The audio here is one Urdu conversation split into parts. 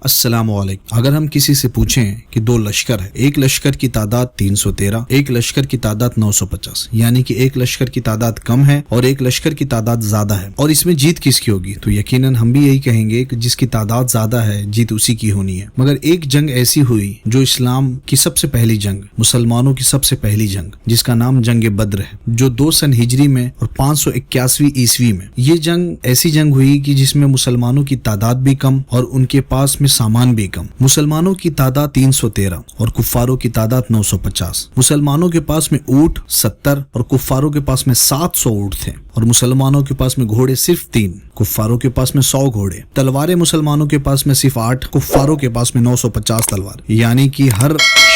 السلام علیکم۔ اگر ہم کسی سے پوچھیں کہ دو لشکر ہے، ایک لشکر کی تعداد 313، ایک لشکر کی تعداد 950، یعنی کہ ایک لشکر کی تعداد کم ہے اور ایک لشکر کی تعداد زیادہ ہے، اور اس میں جیت کس کی ہوگی؟ تو یقیناً ہم بھی یہی کہیں گے کہ جس کی تعداد زیادہ ہے جیت اسی کی ہونی ہے۔ مگر ایک جنگ ایسی ہوئی جو اسلام کی سب سے پہلی جنگ، مسلمانوں کی سب سے پہلی جنگ، جس کا نام جنگ بدر ہے، جو 2 سن ہجری میں اور 581 عیسوی میں یہ جنگ ایسی جنگ ہوئی کہ جس میں مسلمانوں کی تعداد بھی کم اور ان کے پاس میں سامان بھی کم۔ مسلمانوں کی تعداد 313 اور کفاروں کی تعداد 950۔ مسلمانوں کے پاس میں اونٹ 70 اور کفاروں کے پاس میں 700 اونٹ تھے، اور مسلمانوں کے پاس میں گھوڑے صرف 3، کفاروں کے پاس میں 100 گھوڑے۔ تلواریں مسلمانوں کے پاس میں صرف 8، کفاروں کے پاس میں 950 تلوار، یعنی کہ ہر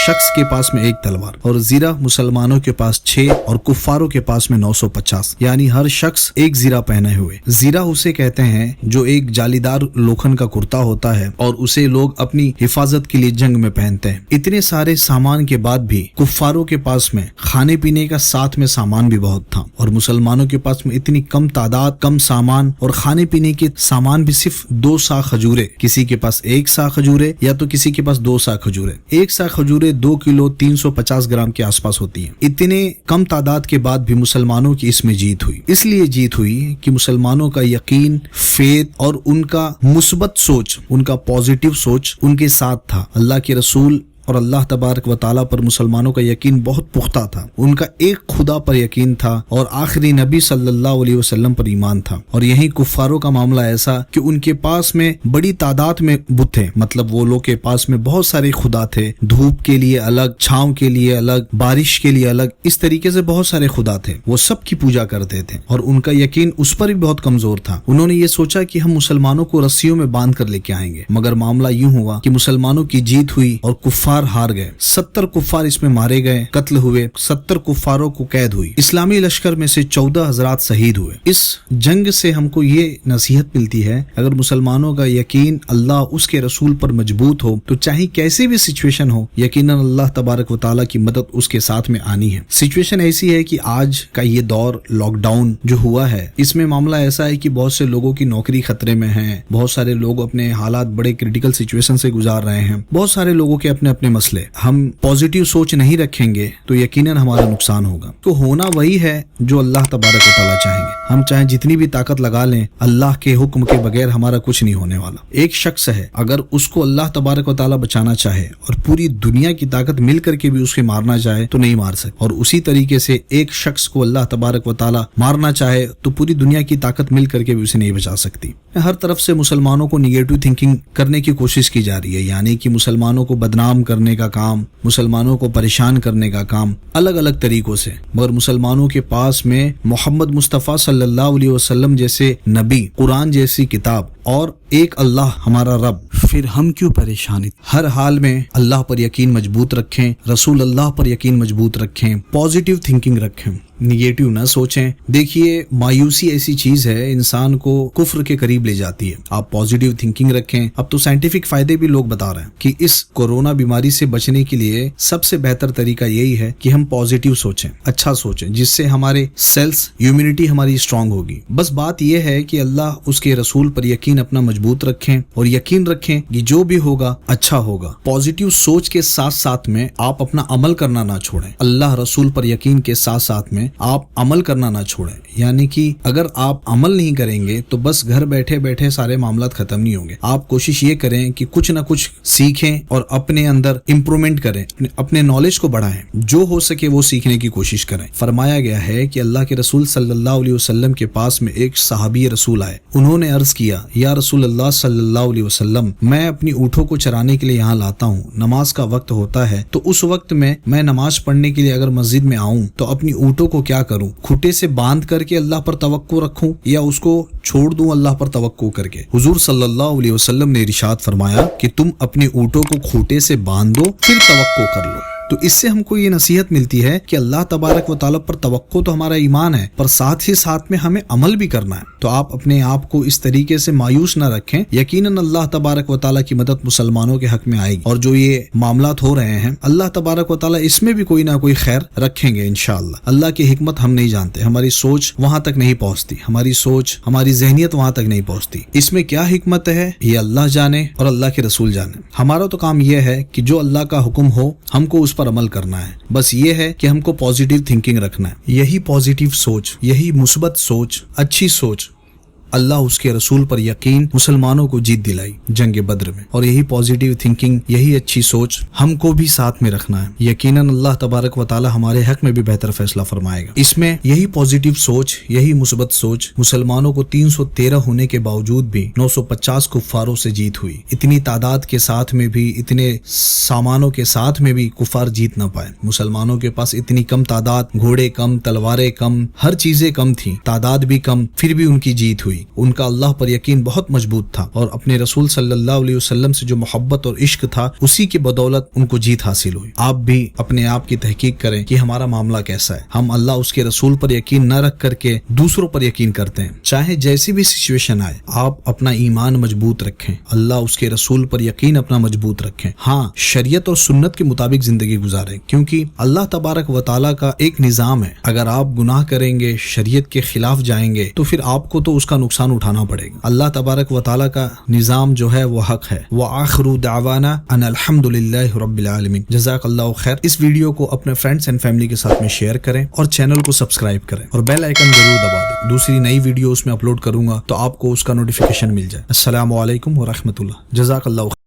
شخص کے پاس میں ایک تلوار۔ اور زرہ مسلمانوں کے پاس 6 اور کفاروں کے پاس میں 950، یعنی ہر شخص ایک زرہ پہنے ہوئے۔ زرہ اسے کہتے ہیں جو ایک جالیدار لوکھن کا کرتا ہوتا ہے اور اسے لوگ اپنی حفاظت کے لیے جنگ میں پہنتے ہیں۔ اتنے سارے سامان کے بعد بھی کفاروں کے پاس میں کھانے پینے کا ساتھ میں سامان بھی بہت تھا، اور مسلمانوں کے پاس میں اتنی کم تعداد، کم سامان اور کھانے پینے کے سامان بھی صرف 2 سا کھجورے، کسی کے پاس 1 سا کھجورے یا تو کسی کے پاس 2 سا کھجورے۔ 1 سا کھجورے 2 کلو 350 گرام کے آس پاس ہوتی ہیں۔ اتنے کم تعداد کے بعد بھی مسلمانوں کی اس میں جیت ہوئی۔ اس لیے جیت ہوئی کہ مسلمانوں کا یقین، فیت اور ان کا مثبت سوچ، ان کا پازیٹیو سوچ ان کے ساتھ تھا۔ اللہ کے رسول اور اللہ تبارک و تعالیٰ پر مسلمانوں کا یقین بہت پختہ تھا، ان کا ایک خدا پر یقین تھا اور آخری نبی صلی اللہ علیہ وسلم پر ایمان تھا۔ اور یہی کفاروں کا معاملہ ایسا کہ ان کے پاس میں بڑی تعداد میں بت تھے، مطلب وہ لوگ کے پاس میں بہت سارے خدا تھے، دھوپ کے لیے الگ، چھاؤں کے لیے الگ، بارش کے لیے الگ، اس طریقے سے بہت سارے خدا تھے، وہ سب کی پوجا کرتے تھے اور ان کا یقین اس پر بھی بہت کمزور تھا۔ انہوں نے یہ سوچا کہ ہم مسلمانوں کو رسیوں میں باندھ کر لے کے آئیں گے، مگر معاملہ یوں ہوا کہ مسلمانوں کی جیت ہوئی اور کفار ہار گئے۔ 70 کفار اس میں مارے گئے، قتل ہوئے، 70 کفاروں کو قید ہوئی۔ اسلامی لشکر میں سے 14 حضرات شہید ہوئے۔ اس جنگ سے ہم کو یہ نصیحت ملتی ہے، اگر مسلمانوں کا یقین اللہ اس کے رسول پر مضبوط ہو تو چاہے کیسی بھی سچویشن ہو، یقیناً اللہ تبارک و تعالیٰ کی مدد اس کے ساتھ میں آنی ہے۔ سچویشن ایسی ہے کہ آج کا یہ دور لاک ڈاؤن جو ہوا ہے، اس میں معاملہ ایسا ہے کہ بہت سے لوگوں کی نوکری خطرے میں ہے، بہت سارے لوگ اپنے حالات بڑے کریٹیکل سچویشن سے گزار رہے ہیں، بہت سارے لوگوں کے اپنے اپنے مسئلے۔ ہم پازیٹیو سوچ نہیں رکھیں گے تو یقیناً ہمارا نقصان ہوگا۔ تو ہونا وہی ہے جو اللہ تبارک و تعالیٰ چاہیں گے۔ ہم چاہیں جتنی بھی طاقت لگا لیں، اللہ کے حکم کے بغیر ہمارا کچھ نہیں ہونے والا۔ ایک شخص ہے، اگر اس کو اللہ تبارک و تعالیٰ بچانا چاہے اور پوری دنیا کی طاقت مل کر کے بھی اسے مارنا چاہے تو نہیں مار سکے، اور اسی طریقے سے ایک شخص کو اللہ تبارک و تعالیٰ مارنا چاہے تو پوری دنیا کی طاقت مل کر کے بھی اسے نہیں بچا سکتی۔ ہر طرف سے مسلمانوں کو نیگیٹو تھنکنگ کرنے کی کوشش کی جا رہی ہے، یعنی کہ مسلمانوں کو بدنام کرنے کا کام، مسلمانوں کو پریشان کرنے کا کام الگ الگ طریقوں سے، مگر مسلمانوں کے پاس میں محمد مصطفیٰ صلی اللہ علیہ وسلم جیسے نبی، قرآن جیسی کتاب اور ایک اللہ ہمارا رب، پھر ہم کیوں پریشانی؟ ہر حال میں اللہ پر یقین مضبوط رکھیں، رسول اللہ پر یقین مضبوط رکھیں، پازیٹیو تھنکنگ رکھیں، نیگیٹو نہ سوچیں۔ دیکھیے، مایوسی ایسی چیز ہے انسان کو کفر کے قریب لے جاتی ہے۔ آپ پازیٹیو تھنکنگ رکھیں۔ اب تو سائنٹیفک فائدے بھی لوگ بتا رہے ہیں کہ اس کورونا بیماری سے بچنے کے لیے سب سے بہتر طریقہ یہی ہے کہ ہم پازیٹیو سوچیں، اچھا سوچیں، جس سے ہمارے سیلز، امیونٹی ہماری اسٹرانگ ہوگی۔ بس بات یہ ہے کہ اللہ اس کے رسول پر یقین اپنا مضبوط رکھیں اور یقین رکھیں کہ جو بھی ہوگا اچھا ہوگا۔ پازیٹیو سوچ کے ساتھ ساتھ میں آپ اپنا عمل کرنا نہ چھوڑیں۔ اللہ رسول پر یقین کے ساتھ ساتھ میں آپ عمل کرنا نہ چھوڑیں، یعنی کہ اگر آپ عمل نہیں کریں گے تو بس گھر بیٹھے بیٹھے سارے معاملات ختم نہیں ہوں گے۔ آپ کوشش یہ کریں کہ کچھ نہ کچھ سیکھیں اور اپنے اندر امپرومنٹ کریں، اپنے نالج کو بڑھائیں، جو ہو سکے وہ سیکھنے کی کوشش کریں۔ فرمایا گیا ہے کہ اللہ کے رسول صلی اللہ علیہ وسلم کے پاس میں ایک صحابی رسول آئے، انہوں نے عرض کیا، یا رسول اللہ صلی اللہ علیہ وسلم، میں اپنی اونٹوں کو چرانے کے لیے یہاں لاتا ہوں، نماز کا وقت ہوتا ہے تو اس وقت میں نماز پڑھنے کے لیے اگر مسجد میں آؤں تو اپنی اونٹوں کو کیا کروں؟ کھٹے سے باندھ کر کے اللہ پر توقع رکھوں یا اس کو چھوڑ دوں اللہ پر توقع کر کے؟ حضور صلی اللہ علیہ وسلم نے ارشاد فرمایا کہ تم اپنے اونٹوں کو کھوٹے سے باندھ دو، پھر توقع کر لو۔ تو اس سے ہم کو یہ نصیحت ملتی ہے کہ اللہ تبارک و تعالیٰ پر توقع تو ہمارا ایمان ہے، پر ساتھ ہی ساتھ میں ہمیں عمل بھی کرنا ہے۔ تو آپ اپنے آپ کو اس طریقے سے مایوس نہ رکھیں، یقیناً اللہ تبارک و تعالیٰ کی مدد مسلمانوں کے حق میں آئے گی، اور جو یہ معاملات ہو رہے ہیں اللہ تبارک و تعالیٰ اس میں بھی کوئی نہ کوئی خیر رکھیں گے انشاءاللہ۔ اللہ کی حکمت ہم نہیں جانتے، ہماری سوچ وہاں تک نہیں پہنچتی، ہماری سوچ ہماری ذہنیت وہاں تک نہیں پہنچتی۔ اس میں کیا حکمت ہے یہ اللہ جانے اور اللہ کے رسول جانے۔ ہمارا تو کام یہ ہے کہ جو اللہ کا حکم ہو ہم کو اس پر عمل کرنا ہے، بس یہ ہے کہ ہم کو پازیٹیو تھنکنگ رکھنا ہے۔ یہی پازیٹیو سوچ، یہی مثبت سوچ، اچھی سوچ، اللہ اس کے رسول پر یقین مسلمانوں کو جیت دلائی جنگ بدر میں، اور یہی پازیٹیو تھنکنگ، یہی اچھی سوچ ہم کو بھی ساتھ میں رکھنا ہے۔ یقیناً اللہ تبارک و تعالی ہمارے حق میں بھی بہتر فیصلہ فرمائے گا۔ اس میں یہی پازیٹیو سوچ، یہی مثبت سوچ، مسلمانوں کو 313 ہونے کے باوجود بھی 950 کفاروں سے جیت ہوئی۔ اتنی تعداد کے ساتھ میں بھی، اتنے سامانوں کے ساتھ میں بھی کفار جیت نہ پائے۔ مسلمانوں کے پاس اتنی کم تعداد، گھوڑے کم، تلواریں کم، ہر چیزیں کم تھیں، تعداد بھی کم، پھر بھی ان کی جیت ہوئی۔ ان کا اللہ پر یقین بہت مضبوط تھا، اور اپنے رسول صلی اللہ علیہ وسلم سے جو محبت اور عشق تھا اسی کی بدولت ان کو جیت حاصل ہوئی۔ آپ بھی اپنے آپ کی تحقیق کریں کہ ہمارا معاملہ کیسا ہے۔ ہم اللہ اس کے رسول پر یقین نہ رکھ کر کے دوسروں پر یقین کرتے ہیں، چاہے جیسی بھی سچویشن آئے۔ آپ اپنا ایمان مضبوط رکھیں، اللہ اس کے رسول پر یقین اپنا مضبوط رکھیں، ہاں شریعت اور سنت کے مطابق زندگی گزاریں، کیونکہ اللہ تبارک و تعالیٰ کا ایک نظام ہے۔ اگر آپ گناہ کریں گے، شریعت کے خلاف جائیں گے، تو پھر آپ کو تو اس کا نقصان اٹھانا پڑے گا۔ اللہ تبارک و تعالیٰ کا نظام جو ہے وہ حق ہے۔ وآخر دعوانا ان الحمد للہ رب العالمین۔ جزاک اللہ خیر۔ اس ویڈیو کو اپنے فرینڈس اینڈ فیملی کے ساتھ میں شیئر کریں، اور چینل کو سبسکرائب کریں، اور بیل آئیکن ضرور دبا دیں۔ دوسری نئی ویڈیو اس میں اپلوڈ کروں گا تو آپ کو اس کا نوٹیفیکیشن مل جائے۔ السلام علیکم ورحمۃ اللہ۔ جزاک اللہ خیر۔